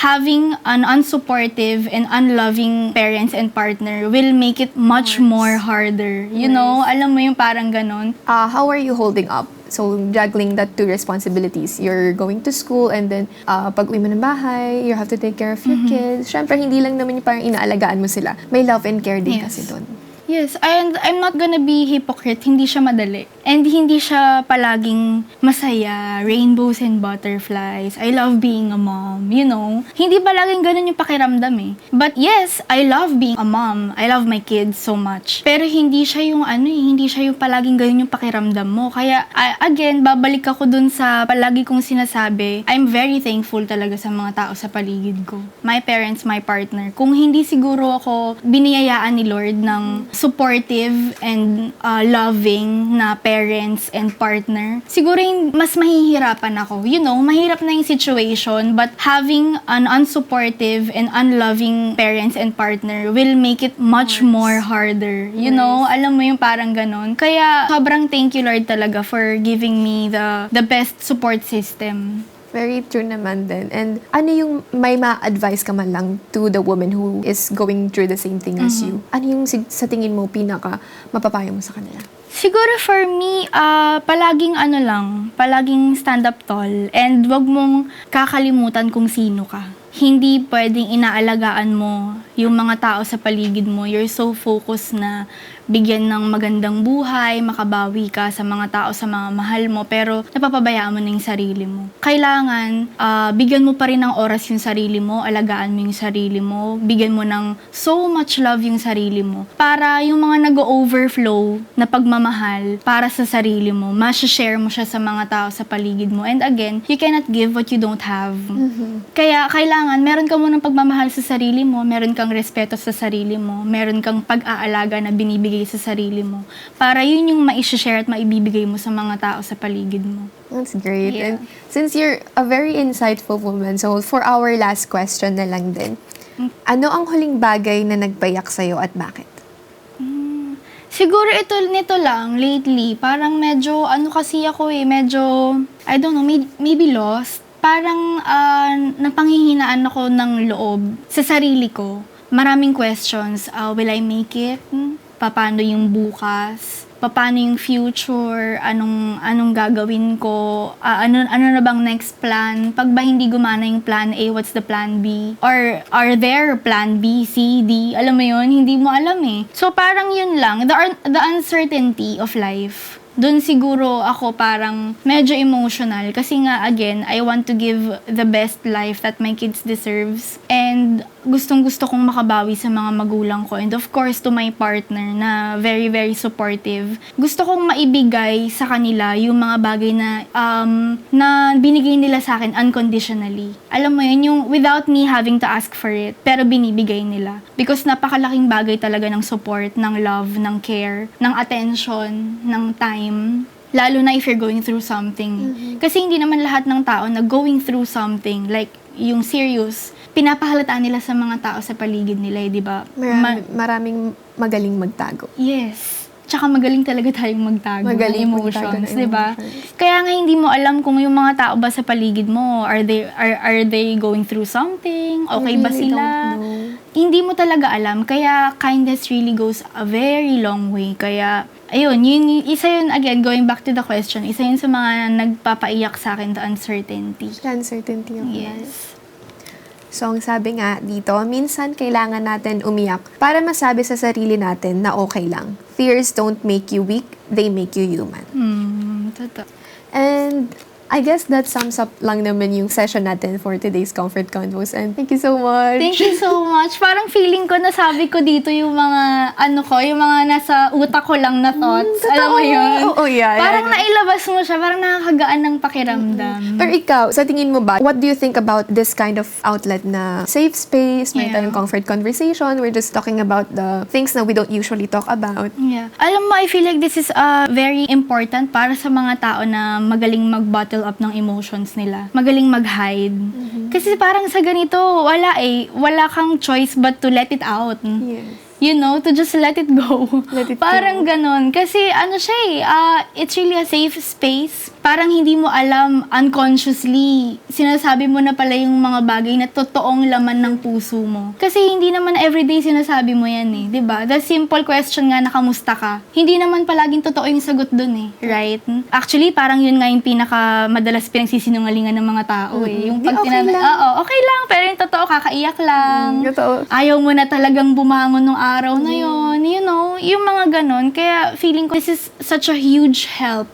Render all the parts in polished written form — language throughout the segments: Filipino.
having an unsupportive and unloving parents and partner will make it much more harder. You know, alam mo yung parang ganon. How are you holding up? So, juggling that two responsibilities. You're going to school and then pag uwi mo ng bahay, you have to take care of your kids. Siyempre, hindi lang naman yung parang inaalagaan mo sila. May love and care din kasi doon. Yes, and I'm not gonna be hypocrite. Hindi siya madali. And hindi siya palaging masaya, rainbows and butterflies. I love being a mom, you know. Hindi palaging ganun yung pakiramdam eh. But yes, I love being a mom. I love my kids so much. Pero hindi siya yung hindi siya yung palaging ganun yung pakiramdam mo. Kaya, again, babalik ako dun sa palagi kong sinasabi, I'm very thankful talaga sa mga tao sa paligid ko. My parents, my partner. Kung hindi siguro ako biniyayaan ni Lord ng supportive and loving na parents and partner, siguro mas mahihirapan ako. You know, mahirap na yung situation, but having an unsupportive and unloving parents and partner will make it much more harder. You know, alam mo yung parang ganon. Kaya sobrang thank you Lord talaga for giving me the best support system. Very true naman din. And ano yung may ma-advise ka man lang to the woman who is going through the same thing as you? Ano yung sa tingin mo pinaka mapapayo mo sa kanila? Siguro for me, palaging stand up tall and wag mong kakalimutan kung sino ka. Hindi pwedeng inaalagaan mo yung mga tao sa paligid mo. You're so focused na bigyan ng magandang buhay, makabawi ka sa mga tao, sa mga mahal mo, pero napapabayaan mo na yung sarili mo. Kailangan, bigyan mo pa rin ng oras yung sarili mo, alagaan mo yung sarili mo, bigyan mo ng so much love yung sarili mo. Para yung mga nag-overflow na pagmamahal para sa sarili mo, ma-share mo siya sa mga tao sa paligid mo. And again, you cannot give what you don't have. Kaya kailangan, meron ka munang pagmamahal sa sarili mo, meron kang respeto sa sarili mo, meron kang pag-aalaga na binibigay sa sarili mo. Para yun yung ma-share at maibibigay mo sa mga tao sa paligid mo. That's great. Yeah. And since you're a very insightful woman, so for our last question na lang din, ano ang huling bagay na nagpayak sa'yo at bakit? Siguro nito lang, lately, parang medyo, kasi ako medyo, I don't know, maybe lost. Parang napanghihinaan ako ng loob sa sarili ko. Maraming questions. Will I make it? Paano yung bukas? Paano yung future? Anong gagawin ko? Ano na bang next plan? Pag ba hindi gumana yung plan A, what's the plan B? Or are there plan B, C, D? Alam mo yun? Hindi mo alam eh. So parang yun lang. The uncertainty of life. Doon siguro ako parang medyo emotional kasi nga again, I want to give the best life that my kids deserves and gustong-gusto kong makabawi sa mga magulang ko and of course to my partner na very very supportive. Gusto kong maibigay sa kanila yung mga bagay na binigay nila sa akin unconditionally. Alam mo yun, yung without me having to ask for it, pero binibigay nila. Because napakalaking bagay talaga ng support, ng love, ng care, ng attention, ng time. Lalo na if you're going through something. Kasi hindi naman lahat ng tao na going through something, like yung serious, pinapahalataan nila sa mga tao sa paligid nila, di ba? Maraming magaling magtago. Yes. Tsaka magaling talaga tayong magtago ng emotions, di ba? Emotions. Kaya nga hindi mo alam kung yung mga tao ba sa paligid mo, are they going through something? Okay ba sila? Hindi mo talaga alam. Kaya kindness really goes a very long way. Kaya ayun, isa yun, again, going back to the question, isa yun sa mga nagpapaiyak sa akin, the uncertainty. Uncertainty of life. Yes. So, ang sabi nga dito, minsan kailangan natin umiyak para masabi sa sarili natin na okay lang. Fears don't make you weak, they make you human. Totoo. And I guess that sums up lang naman yung session natin for today's Comfort Convos. And thank you so much. Thank you so much. Parang feeling ko nasabi ko dito yung mga, yung mga nasa utak ko lang na thoughts. Alam mo yun? Oo, yeah. Parang nailabas mo siya, parang nakakagaan ng pakiramdam. Pero ikaw, sa tingin mo ba, what do you think about this kind of outlet na safe space, may tayong comfort conversation, we're just talking about the things na we don't usually talk about? Yeah. Alam mo, I feel like this is very important para sa mga tao na magaling mag-bottle up ng emotions nila. Magaling mag-hide. Kasi parang sa ganito, wala kang choice but to let it out. Yes. to just let it go. Let it Parang ganon. Kasi ano siya it's really a safe space. Parang hindi mo alam, unconsciously, sinasabi mo na pala yung mga bagay na totoong laman ng puso mo. Kasi hindi naman everyday sinasabi mo yan eh, di ba? The simple question nga na kamusta ka, hindi naman palaging totoo yung sagot dun eh, right? Actually, parang yun nga yung pinaka madalas pinagsisinungalingan ng mga tao eh. Yung Di, okay lang. Oo, okay lang, pero yung totoo, kakaiyak lang. Totoo. Ayaw mo na talagang bumangon nung araw na yon, yung mga ganon. Kaya feeling ko this is such a huge help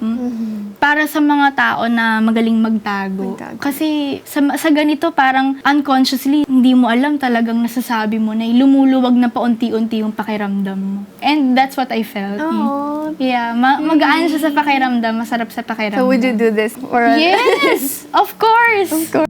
para sa mga tao na magaling magtago. Kasi sa ganito parang unconsciously hindi mo alam talagang nasasabi mo na lumuluwag na paunti-unti yung pakiramdam mo. And that's what I felt. Oh. Yeah, magaan siya sa pakiramdam, masarap sa pakiramdam. So would you do this? Or Yes! Of course!